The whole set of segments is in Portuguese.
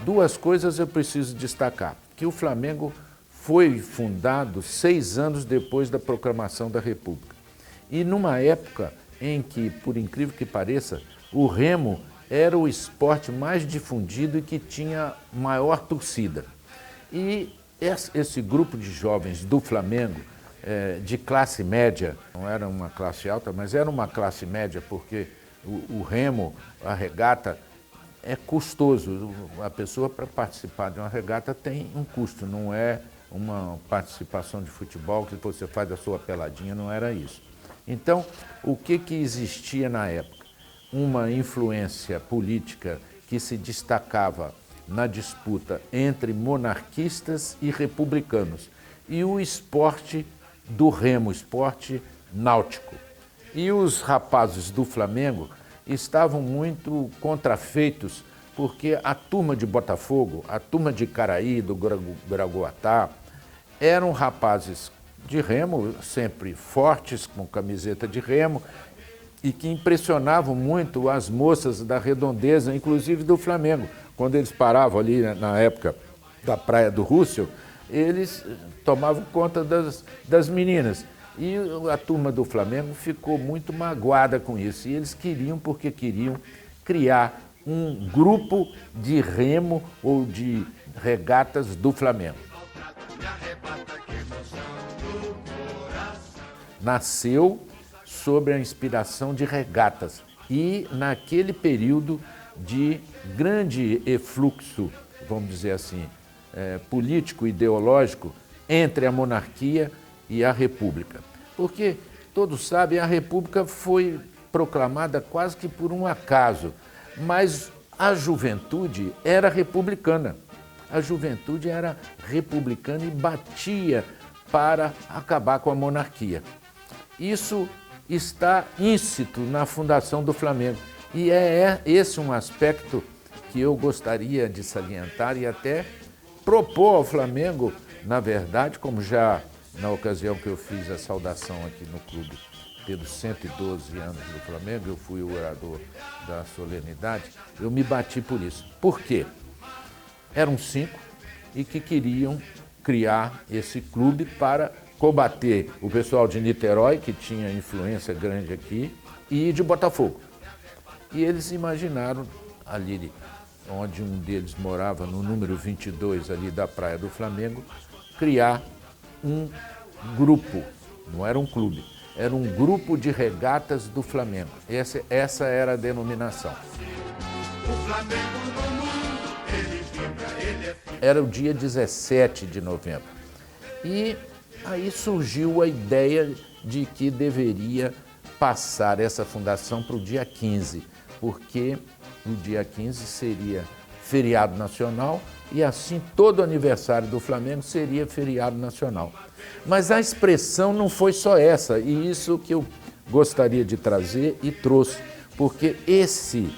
Duas coisas eu preciso destacar, que o Flamengo foi fundado 6 anos depois da proclamação da República. E numa época em que, por incrível que pareça, o remo era o esporte mais difundido e que tinha maior torcida. E esse grupo de jovens do Flamengo, de classe média, não era uma classe alta, mas era uma classe média, porque o remo, a regata, é custoso. A pessoa, para participar de uma regata, tem um custo, não é uma participação de futebol que você faz a sua peladinha, não era isso. Então, o que existia na época? Uma influência política que se destacava na disputa entre monarquistas e republicanos, e o esporte do remo, esporte náutico. E os rapazes do Flamengo estavam muito contrafeitos, porque a turma de Botafogo, a turma de Caraí, do Gragoatá, eram rapazes de remo, sempre fortes, com camiseta de remo, e que impressionavam muito as moças da redondeza, inclusive do Flamengo. Quando eles paravam ali na época da Praia do Rússio, eles tomavam conta das meninas. E a turma do Flamengo ficou muito magoada com isso. E eles queriam, porque queriam criar um grupo de remo ou de regatas do Flamengo. Nasceu sob a inspiração de regatas. E naquele período de grande efluxo, vamos dizer assim, político, ideológico, entre a monarquia e a República. Porque, todos sabem, a República foi proclamada quase que por um acaso, mas a juventude era republicana. A juventude era republicana e batia para acabar com a monarquia. Isso está íncito na fundação do Flamengo. E é esse um aspecto que eu gostaria de salientar e até propor ao Flamengo, na verdade, como já na ocasião que eu fiz a saudação aqui no clube pelos 112 anos do Flamengo, eu fui o orador da solenidade, eu me bati por isso. Por quê? Eram 5 e que queriam criar esse clube para combater o pessoal de Niterói, que tinha influência grande aqui, e de Botafogo. E eles imaginaram ali, onde um deles morava, no número 22 ali da Praia do Flamengo, criar um grupo, não era um clube, era um grupo de regatas do Flamengo. Essa era a denominação. O Flamengo no mundo, ele vibra, ele é... Era o dia 17 de novembro. E aí surgiu a ideia de que deveria passar essa fundação para o dia 15, porque no dia 15 seria feriado nacional e assim todo aniversário do Flamengo seria feriado nacional. Mas a expressão não foi só essa, e isso que eu gostaria de trazer e trouxe, porque esse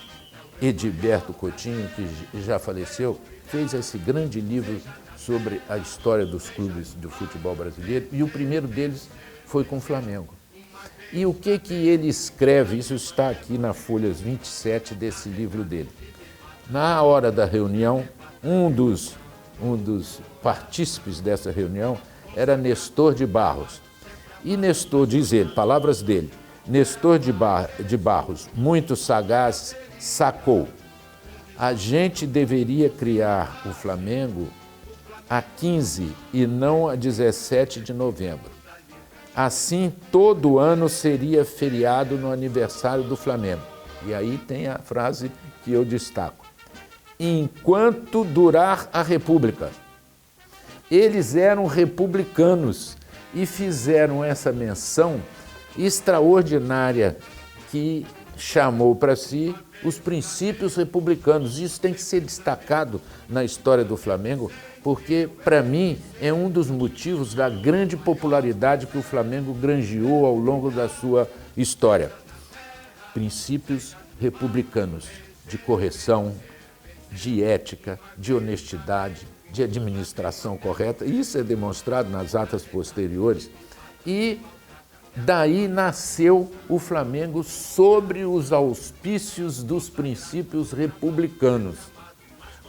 Edilberto Coutinho, que já faleceu, fez esse grande livro sobre a história dos clubes do futebol brasileiro, e o primeiro deles foi com o Flamengo. E o que ele escreve, isso está aqui na folhas 27 desse livro dele. Na hora da reunião, um dos partícipes dessa reunião era Nestor de Barros. E Nestor, diz ele, palavras dele, Nestor de Barros, muito sagaz, sacou: a gente deveria criar o Flamengo a 15 e não a 17 de novembro. Assim, todo ano seria feriado no aniversário do Flamengo. E aí tem a frase que eu destaco: enquanto durar a República. Eles eram republicanos e fizeram essa menção extraordinária que chamou para si os princípios republicanos. Isso tem que ser destacado na história do Flamengo, porque, para mim, é um dos motivos da grande popularidade que o Flamengo granjeou ao longo da sua história. Princípios republicanos de correção, de ética, de honestidade, de administração correta. Isso é demonstrado nas atas posteriores. E daí nasceu o Flamengo sobre os auspícios dos princípios republicanos.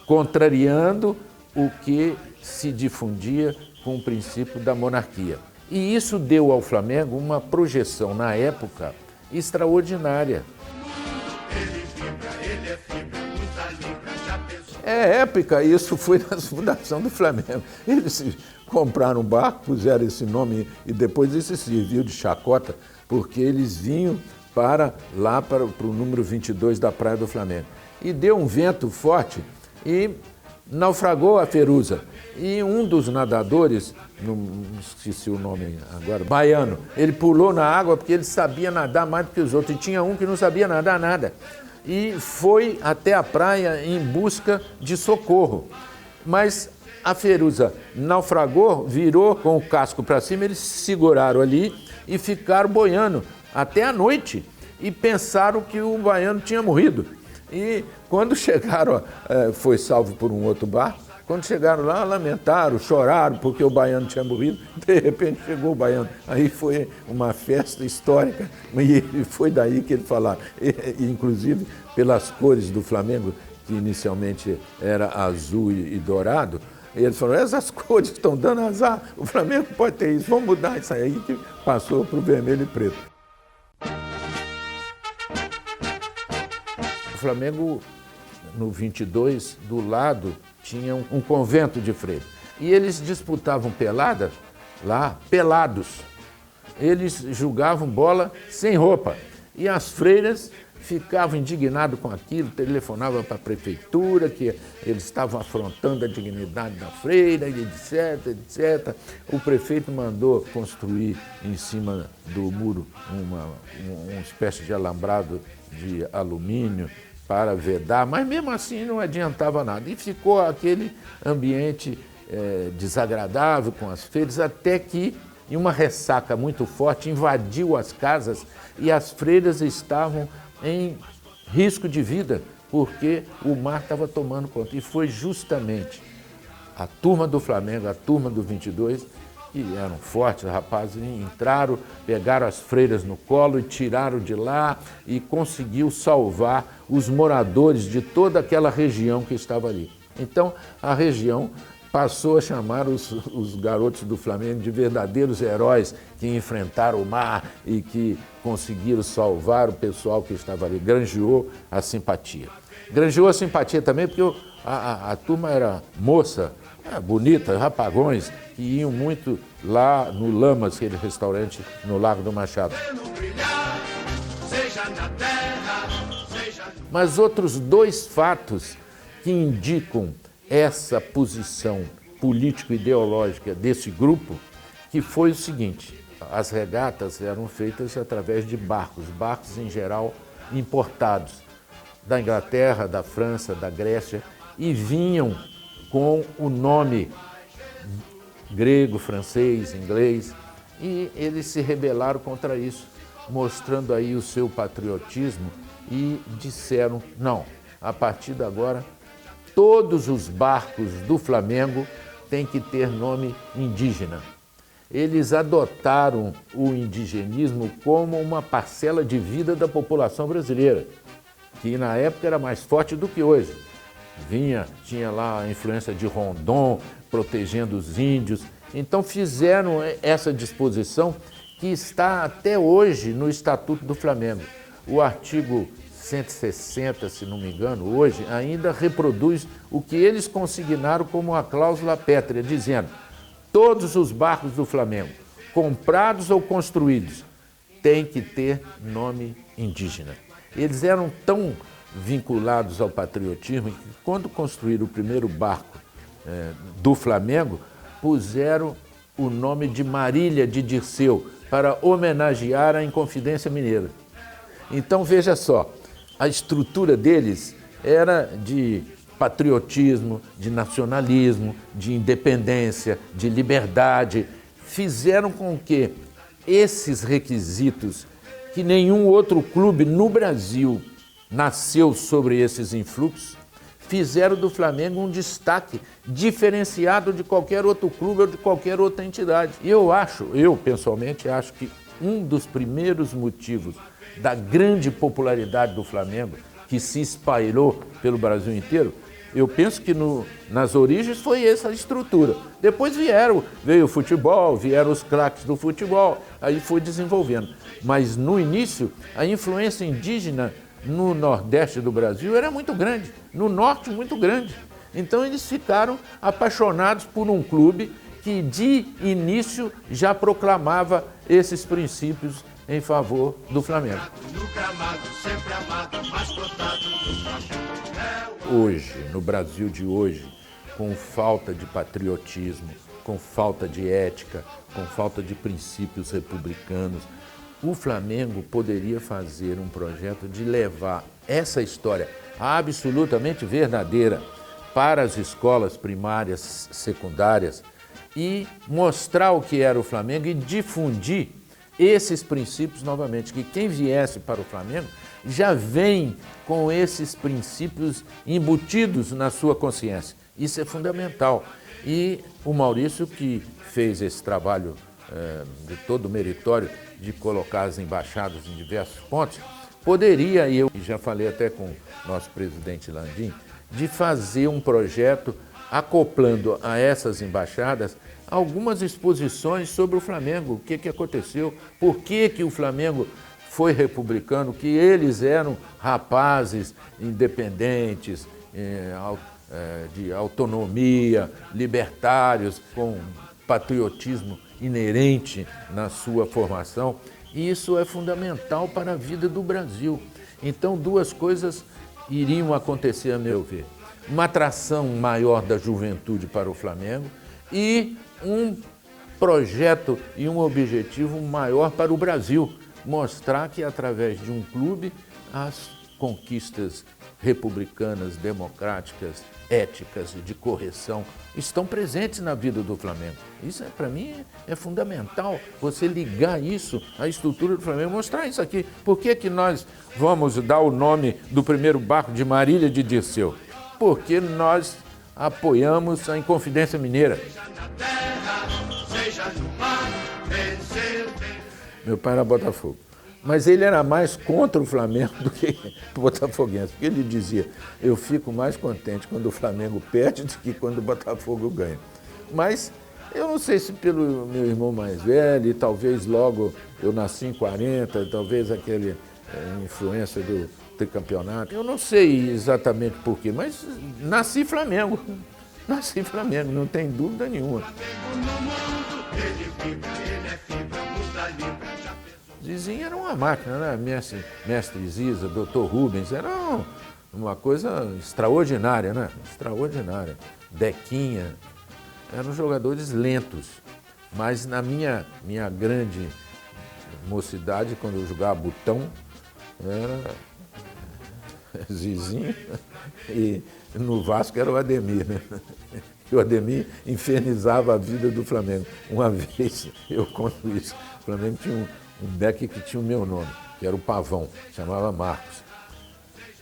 contrariando o que se difundia com o princípio da monarquia. E isso deu ao Flamengo uma projeção, na época, extraordinária. É épica, isso foi na fundação do Flamengo. Eles compraram um barco, puseram esse nome e depois isso serviu de chacota, porque eles vinham para o número 22 da Praia do Flamengo. E deu um vento forte e naufragou a Feruza. E um dos nadadores, não esqueci o nome agora, baiano, ele pulou na água porque ele sabia nadar mais do que os outros. E tinha um que não sabia nadar nada. E foi até a praia em busca de socorro. Mas a Feruza naufragou, virou com o casco para cima, eles se seguraram ali e ficaram boiando até a noite. E pensaram que o baiano tinha morrido. E quando chegaram, foi salvo por um outro barco, quando chegaram lá, lamentaram, choraram porque o baiano tinha morrido. De repente chegou o baiano. Aí foi uma festa histórica e foi daí que ele falaram. Inclusive, pelas cores do Flamengo, que inicialmente era azul e dourado, ele falou, essas cores estão dando azar, o Flamengo pode ter isso, vamos mudar isso aí, que passou para o vermelho e preto. O Flamengo, no 22, do lado, tinha um convento de freiras. E eles disputavam pelada lá, pelados. Eles jogavam bola sem roupa. E as freiras ficavam indignadas com aquilo, telefonavam para a prefeitura, que eles estavam afrontando a dignidade da freira, etc, etc. O prefeito mandou construir em cima do muro uma espécie de alambrado de alumínio para vedar, mas mesmo assim não adiantava nada. E ficou aquele ambiente desagradável com as freiras, até que, em uma ressaca muito forte, invadiu as casas e as freiras estavam em risco de vida, porque o mar estava tomando conta. E foi justamente a turma do Flamengo, a turma do 22, que eram fortes, rapazes, entraram, pegaram as freiras no colo e tiraram de lá e conseguiu salvar os moradores de toda aquela região que estava ali. Então, a região passou a chamar os garotos do Flamengo de verdadeiros heróis que enfrentaram o mar e que conseguiram salvar o pessoal que estava ali. Granjeou a simpatia. Granjeou a simpatia também porque a turma era moça, bonita, rapagões, que iam muito lá no Lamas, aquele restaurante no Lago do Machado. Mas outros dois fatos que indicam essa posição político-ideológica desse grupo, que foi o seguinte: as regatas eram feitas através de barcos em geral importados da Inglaterra, da França, da Grécia, e vinham com o nome grego, francês, inglês, e eles se rebelaram contra isso, mostrando aí o seu patriotismo e disseram, não, a partir de agora, todos os barcos do Flamengo têm que ter nome indígena. Eles adotaram o indigenismo como uma parcela de vida da população brasileira, que na época era mais forte do que hoje. Tinha lá a influência de Rondon, protegendo os índios. Então fizeram essa disposição que está até hoje no Estatuto do Flamengo. O artigo 160, se não me engano, hoje, ainda reproduz o que eles consignaram como a cláusula pétrea, dizendo: todos os barcos do Flamengo, comprados ou construídos, têm que ter nome indígena. Eles eram tão vinculados ao patriotismo que, quando construíram o primeiro barco do Flamengo, puseram o nome de Marília de Dirceu para homenagear a Inconfidência Mineira. Então, veja só, a estrutura deles era de patriotismo, de nacionalismo, de independência, de liberdade. Fizeram com que esses requisitos, que nenhum outro clube no Brasil nasceu sobre esses influxos, fizeram do Flamengo um destaque diferenciado de qualquer outro clube ou de qualquer outra entidade. E eu pessoalmente acho que um dos primeiros motivos da grande popularidade do Flamengo, que se espalhou pelo Brasil inteiro, Eu penso que nas origens foi essa a estrutura. Depois veio o futebol, vieram os craques do futebol, aí foi desenvolvendo. Mas no início, a influência indígena no Nordeste do Brasil era muito grande, no Norte muito grande. Então eles ficaram apaixonados por um clube que de início já proclamava esses princípios em favor do Flamengo. Hoje, no Brasil de hoje, com falta de patriotismo, com falta de ética, com falta de princípios republicanos, o Flamengo poderia fazer um projeto de levar essa história absolutamente verdadeira para as escolas primárias, secundárias e mostrar o que era o Flamengo e difundir esses princípios novamente, que quem viesse para o Flamengo já vem com esses princípios embutidos na sua consciência. Isso é fundamental. E o Maurício, que fez esse trabalho de todo meritório de colocar as embaixadas em diversos pontos, poderia, e eu já falei até com o nosso presidente Landim, de fazer um projeto acoplando a essas embaixadas algumas exposições sobre o Flamengo, o que aconteceu, por que o Flamengo foi republicano, que eles eram rapazes independentes, de autonomia, libertários, com patriotismo inerente na sua formação. E isso é fundamental para a vida do Brasil. Então, duas coisas iriam acontecer, a meu ver. Uma atração maior da juventude para o Flamengo e um projeto e um objetivo maior para o Brasil. Mostrar que, através de um clube, as conquistas republicanas, democráticas, éticas e de correção estão presentes na vida do Flamengo. Isso, para mim, é fundamental, você ligar isso à estrutura do Flamengo, mostrar isso aqui. Por que nós vamos dar o nome do primeiro barco de Marília de Dirceu? Porque nós apoiamos a Inconfidência Mineira. Meu pai era botafogo, mas ele era mais contra o Flamengo do que botafoguense, porque ele dizia, eu fico mais contente quando o Flamengo perde do que quando o Botafogo ganha. Mas eu não sei se pelo meu irmão mais velho, e talvez logo eu nasci em 40, talvez aquele influência do tricampeonato, eu não sei exatamente por quê, mas nasci Flamengo, não tem dúvida nenhuma. Zizinho era uma máquina, né? Mestre Ziza, Dr. Rubens, era uma coisa extraordinária, né? Extraordinária. Dequinha, eram jogadores lentos, mas na minha grande mocidade, quando eu jogava botão, era Zizinho e no Vasco era o Ademir, né? E o Ademir infernizava a vida do Flamengo. Uma vez, eu conto isso, o Flamengo tinha um back que tinha o meu nome, que era o Pavão, chamava Marcos.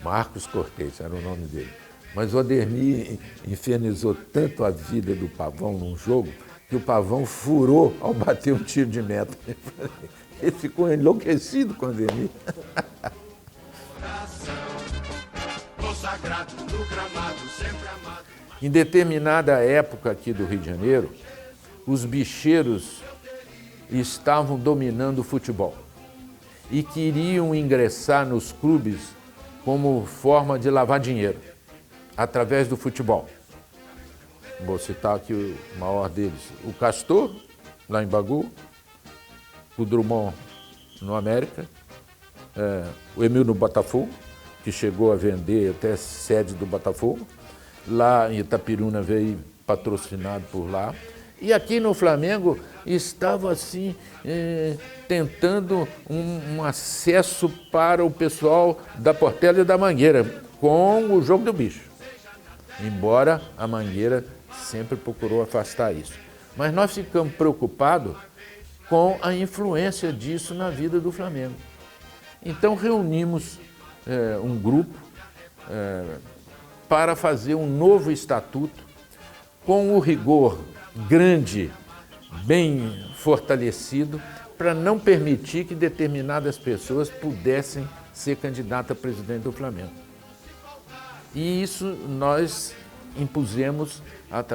Marcos Cortez, era o nome dele. Mas o Ademir infernizou tanto a vida do Pavão num jogo, que o Pavão furou ao bater um tiro de meta. Ele ficou enlouquecido com o Ademir. Em determinada época aqui do Rio de Janeiro, os bicheiros estavam dominando o futebol e queriam ingressar nos clubes como forma de lavar dinheiro, através do futebol. Vou citar aqui o maior deles, o Castor, lá em Bagu, o Drummond no América, o Emil no Botafogo, que chegou a vender até sede do Botafogo, lá em Itapiruna veio patrocinado por lá, e aqui no Flamengo estava assim, tentando um acesso para o pessoal da Portela e da Mangueira, com o jogo do bicho. Embora a Mangueira sempre procurou afastar isso. Mas nós ficamos preocupados com a influência disso na vida do Flamengo. Então reunimos um grupo para fazer um novo estatuto com o rigor grande, bem fortalecido, para não permitir que determinadas pessoas pudessem ser candidatas a presidente do Flamengo. E isso nós impusemos,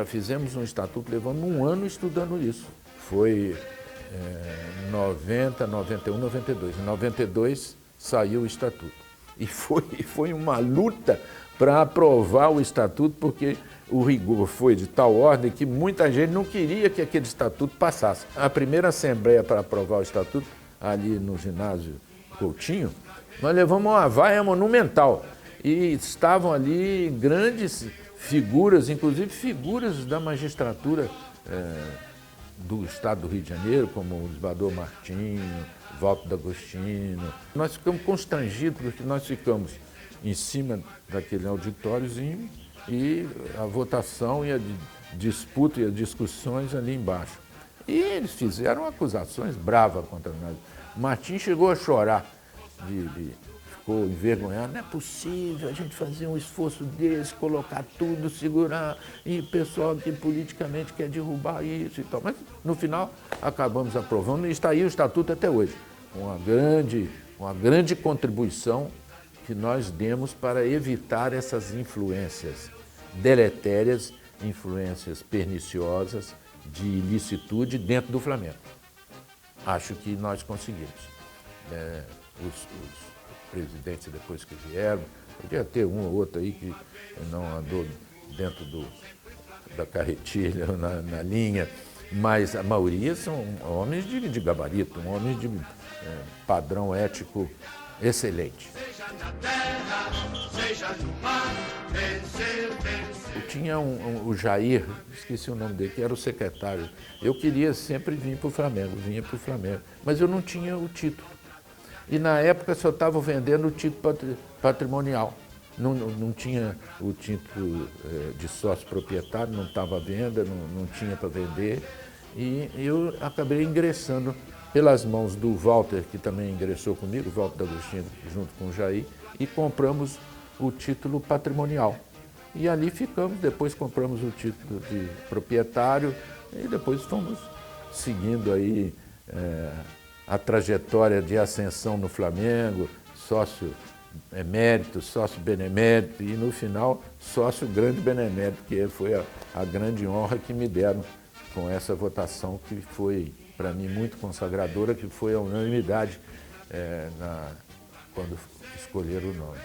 fizemos um estatuto, levamos um ano estudando isso. Foi 90, 91, 92. Em 92 saiu o estatuto. E foi uma luta para aprovar o estatuto, porque o rigor foi de tal ordem que muita gente não queria que aquele estatuto passasse. A primeira assembleia para aprovar o estatuto, ali no ginásio Coutinho, nós levamos uma vaia monumental. E estavam ali grandes figuras, inclusive figuras da magistratura do estado do Rio de Janeiro, como o desembargador Martinho, Walter D'Agostino. Nós ficamos constrangidos porque nós ficamos em cima daquele auditóriozinho e a votação e a disputa e as discussões ali embaixo. E eles fizeram acusações bravas contra nós. Martim chegou a chorar, ficou envergonhado. Não é possível a gente fazer um esforço desse, colocar tudo, segurar, e o pessoal que politicamente quer derrubar isso e tal. Mas, no final, acabamos aprovando e está aí o estatuto até hoje. Uma grande contribuição que nós demos para evitar essas influências deletérias, influências perniciosas de ilicitude dentro do Flamengo. Acho que nós conseguimos. Os presidentes depois que vieram, podia ter um ou outro aí que não andou dentro da carretilha, na linha, mas a maioria são homens de gabarito, homens de padrão ético excelente. Seja na terra, seja no mar, vencer. Eu tinha o Jair, esqueci o nome dele, que era o secretário. Eu queria sempre vir para o Flamengo, vinha para o Flamengo, mas eu não tinha o título. E na época só estava vendendo o título patrimonial. Não tinha o título de sócio proprietário, não estava à venda, não tinha para vender. E eu acabei ingressando pelas mãos do Walter, que também ingressou comigo, o Walter D'Agostino, junto com o Jair, e compramos o título patrimonial. E ali ficamos, depois compramos o título de proprietário e depois fomos seguindo aí a trajetória de ascensão no Flamengo, sócio emérito, sócio benemérito e, no final, sócio grande benemérito, que foi a grande honra que me deram com essa votação que foi, para mim, muito consagradora, que foi a unanimidade quando escolheram o nome.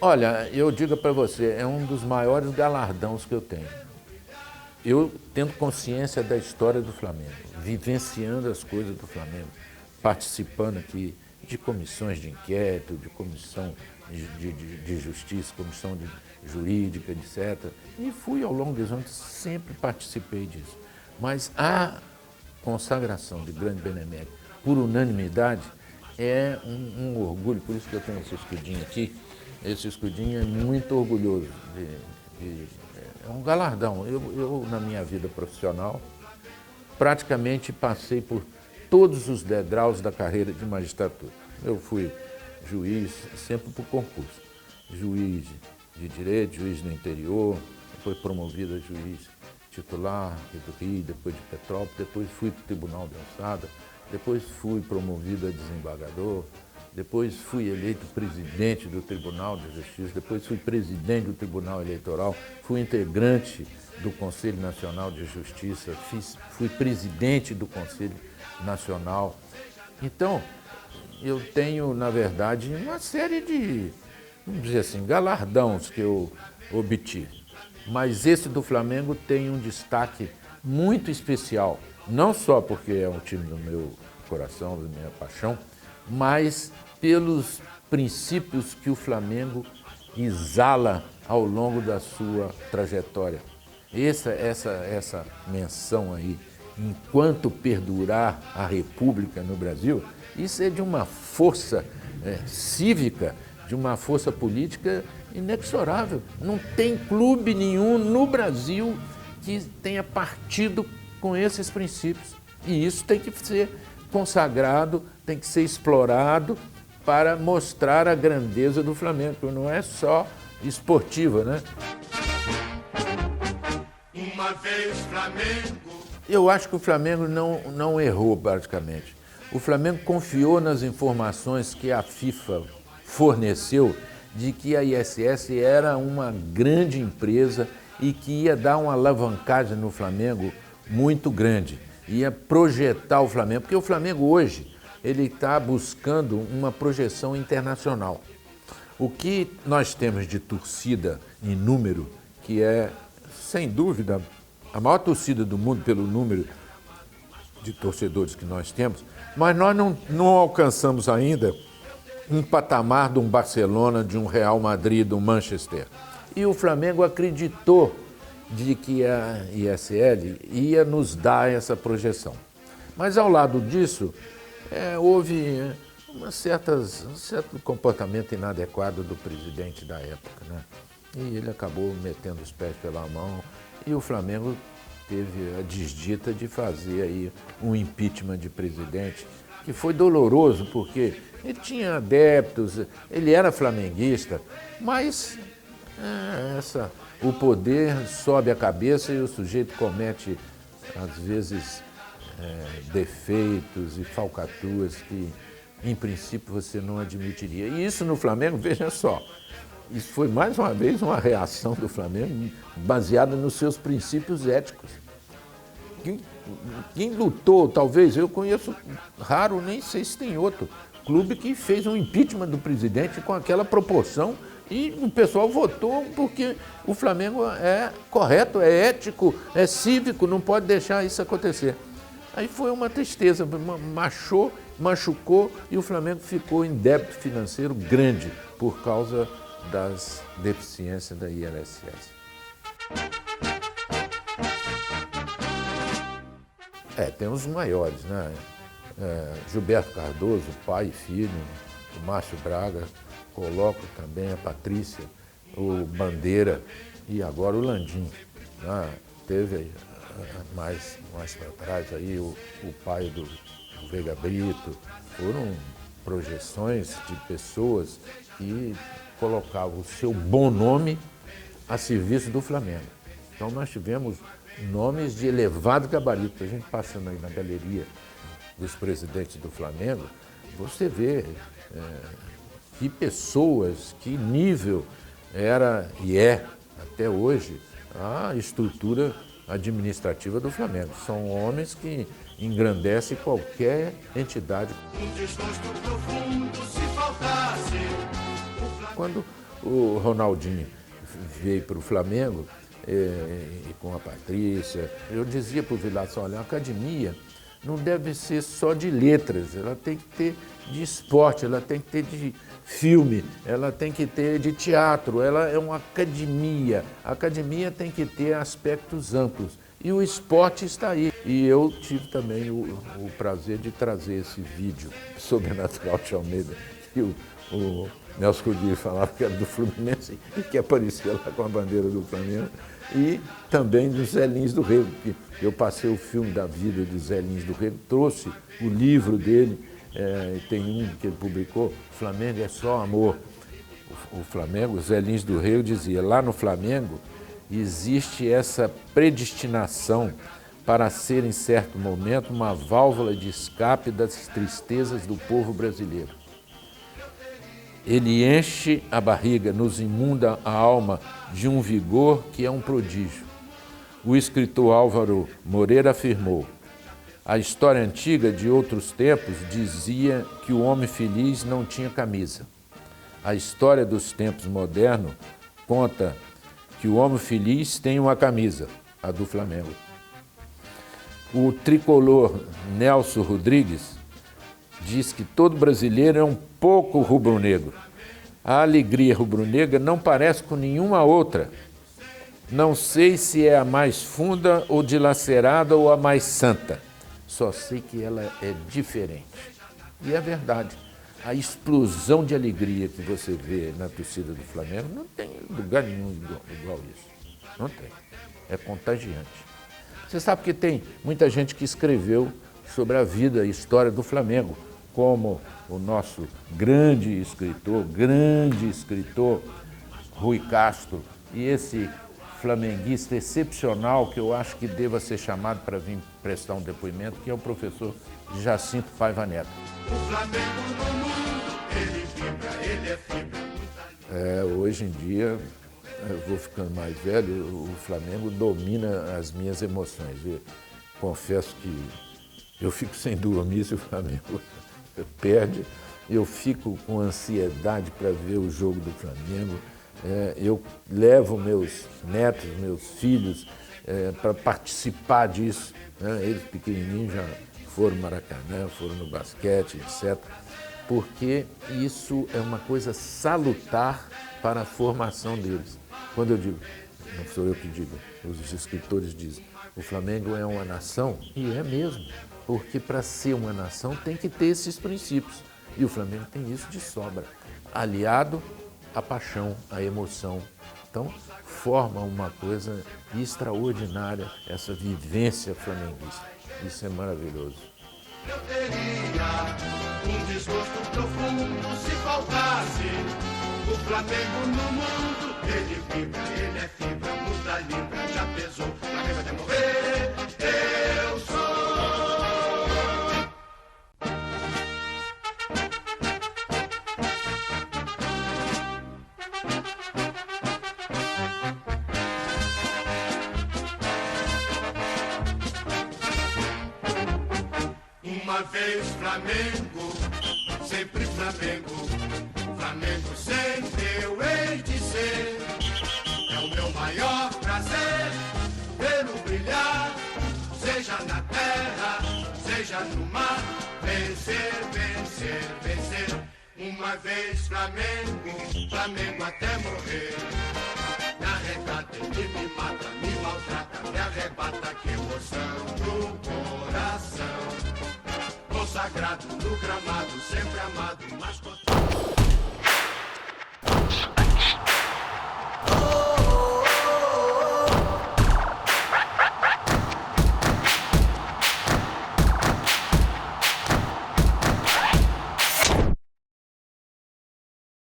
Olha, eu digo para você, é um dos maiores galardões que eu tenho. Eu tendo consciência da história do Flamengo, vivenciando as coisas do Flamengo, participando aqui de comissões de inquérito, de comissão de justiça, comissão jurídica, etc. E fui ao longo dos anos, sempre participei disso. Mas a consagração de grande benemérito por unanimidade é um orgulho, por isso que eu tenho esse escudinho aqui. Esse escudinho é muito orgulhoso, é um galardão. Eu, na minha vida profissional, praticamente passei por todos os degraus da carreira de magistratura. Eu fui juiz sempre por concurso, juiz de direito, juiz do interior, depois promovido a juiz titular do Rio, depois de Petrópolis, depois fui para o Tribunal de Alçada, depois fui promovido a desembargador, depois fui eleito presidente do Tribunal de Justiça, depois fui presidente do Tribunal Eleitoral, fui integrante do Conselho Nacional de Justiça, fui presidente do Conselho Nacional. Então, eu tenho, na verdade, uma série de, vamos dizer assim, galardões que eu obtive. Mas esse do Flamengo tem um destaque muito especial, não só porque é um time do meu coração, da minha paixão, mas pelos princípios que o Flamengo exala ao longo da sua trajetória. Essa menção aí, enquanto perdurar a República no Brasil, isso é de uma força cívica, de uma força política inexorável. Não tem clube nenhum no Brasil que tenha partido com esses princípios. E isso tem que ser consagrado, tem que ser explorado para mostrar a grandeza do Flamengo, não é só esportiva, né? Uma vez Flamengo. Eu acho que o Flamengo não errou praticamente. O Flamengo confiou nas informações que a FIFA forneceu de que a ISS era uma grande empresa e que ia dar uma alavancagem no Flamengo muito grande, ia projetar o Flamengo, porque o Flamengo hoje ele está buscando uma projeção internacional. O que nós temos de torcida em número, que é, sem dúvida, a maior torcida do mundo pelo número de torcedores que nós temos, mas nós não alcançamos ainda um patamar de um Barcelona, de um Real Madrid, de um Manchester. E o Flamengo acreditou de que a ISL ia nos dar essa projeção. Mas ao lado disso, houve um certo comportamento inadequado do presidente da época, né? E ele acabou metendo os pés pela mão e o Flamengo teve a desdita de fazer aí um impeachment de presidente, que foi doloroso, porque ele tinha adeptos, ele era flamenguista, mas o poder sobe a cabeça e o sujeito comete, às vezes, defeitos e falcatruas que, em princípio, você não admitiria. E isso no Flamengo, veja só, isso foi mais uma vez uma reação do Flamengo baseada nos seus princípios éticos. Quem lutou, talvez, eu conheço raro, nem sei se tem outro clube que fez um impeachment do presidente com aquela proporção e o pessoal votou porque o Flamengo é correto, é ético, é cívico, não pode deixar isso acontecer. Aí foi uma tristeza, machucou e o Flamengo ficou em débito financeiro grande por causa das deficiências da INSS. Tem os maiores, né? Gilberto Cardoso, pai e filho, o Márcio Braga, coloco também a Patrícia, o Bandeira e agora o Landim, né? Teve mais para trás aí o pai do Veiga Brito. Foram projeções de pessoas que colocavam o seu bom nome a serviço do Flamengo. Então nós tivemos nomes de elevado gabarito. A gente passando aí na galeria dos presidentes do Flamengo, você vê que pessoas, que nível era e é até hoje a estrutura administrativa do Flamengo. São homens que engrandecem qualquer entidade. Um desgosto profundo se faltasse. Quando o Ronaldinho veio para o Flamengo, e com a Patrícia, eu dizia para o Vilaça, olha, a academia não deve ser só de letras, ela tem que ter de esporte, ela tem que ter de filme, ela tem que ter de teatro, ela é uma academia. A academia tem que ter aspectos amplos e o esporte está aí. E eu tive também o prazer de trazer esse vídeo Sobrenatural de Almeida, que o Nelson Cudinho falava que era do Fluminense e que aparecia lá com a bandeira do Flamengo, e também dos Zé Lins do Rego, que eu passei o filme da vida de Zé Lins do Rego, trouxe o livro dele, tem um que ele publicou, Flamengo é só amor. O Flamengo, o Zé Lins do Rego dizia, lá no Flamengo existe essa predestinação para ser em certo momento uma válvula de escape das tristezas do povo brasileiro. Ele enche a barriga, nos imunda a alma de um vigor que é um prodígio. O escritor Álvaro Moreira afirmou: a história antiga de outros tempos dizia que o homem feliz não tinha camisa. A história dos tempos modernos conta que o homem feliz tem uma camisa, a do Flamengo. O tricolor Nelson Rodrigues diz que todo brasileiro é um pouco rubro-negro. A alegria rubro-negra não parece com nenhuma outra. Não sei se é a mais funda ou dilacerada ou a mais santa. Só sei que ela é diferente. E é verdade. A explosão de alegria que você vê na torcida do Flamengo não tem lugar nenhum igual isso. Não tem. É contagiante. Você sabe que tem muita gente que escreveu sobre a vida e história do Flamengo, como o nosso grande escritor Rui Castro, e esse flamenguista excepcional que eu acho que deva ser chamado para vir prestar um depoimento, que é o professor Jacinto Paiva Neto. O Flamengo no mundo, ele vibra, ele é fibra. Hoje em dia, eu vou ficando mais velho, o Flamengo domina as minhas emoções. Eu confesso que eu fico sem dormir se o Flamengo perde, eu fico com ansiedade para ver o jogo do Flamengo. Eu levo meus netos, meus filhos para participar disso. Eles pequenininhos já foram no Maracanã, foram no basquete, etc. Porque isso é uma coisa salutar para a formação deles. Quando eu digo, não sou eu que digo, os escritores dizem, o Flamengo é uma nação, e é mesmo, porque para ser uma nação tem que ter esses princípios. E o Flamengo tem isso de sobra, aliado à paixão, à emoção. Então, forma uma coisa extraordinária essa vivência flamenguista. Isso é maravilhoso. Eu teria um desgosto profundo se faltasse o Flamengo no mundo. Ele vibra, ele é fibra, muda libra, já pesou, Flamengo até morrer, eu sou. Uma vez Flamengo, sempre Flamengo, Flamengo sempre eu hei de ser. É o meu maior prazer vê-lo brilhar, seja na terra, seja no mar. Vencer, vencer, vencer. Uma vez Flamengo, Flamengo até morrer. Me arrebata, ele me mata, me maltrata, me arrebata, que emoção no coração. Consagrado no gramado, sempre amado, mas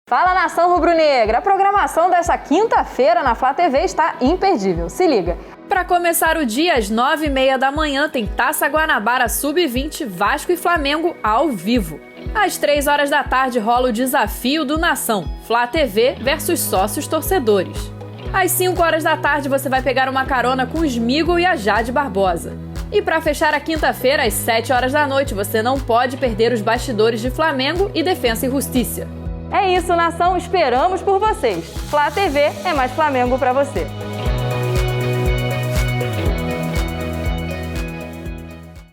Fala, nação rubro-negra! A programação dessa quinta-feira na Flá TV está imperdível. Se liga! Para começar o dia, às 9h30 da manhã, tem Taça Guanabara Sub-20 Vasco e Flamengo ao vivo. Às 3 horas da tarde rola o desafio do Nação, Flá TV versus sócios torcedores. Às 5 horas da tarde você vai pegar uma carona com o Smigol e a Jade Barbosa. E para fechar a quinta-feira, às 7 horas da noite, você não pode perder os bastidores de Flamengo e Defensa e Justiça. É isso, nação! Esperamos por vocês! Flá TV é mais Flamengo para você!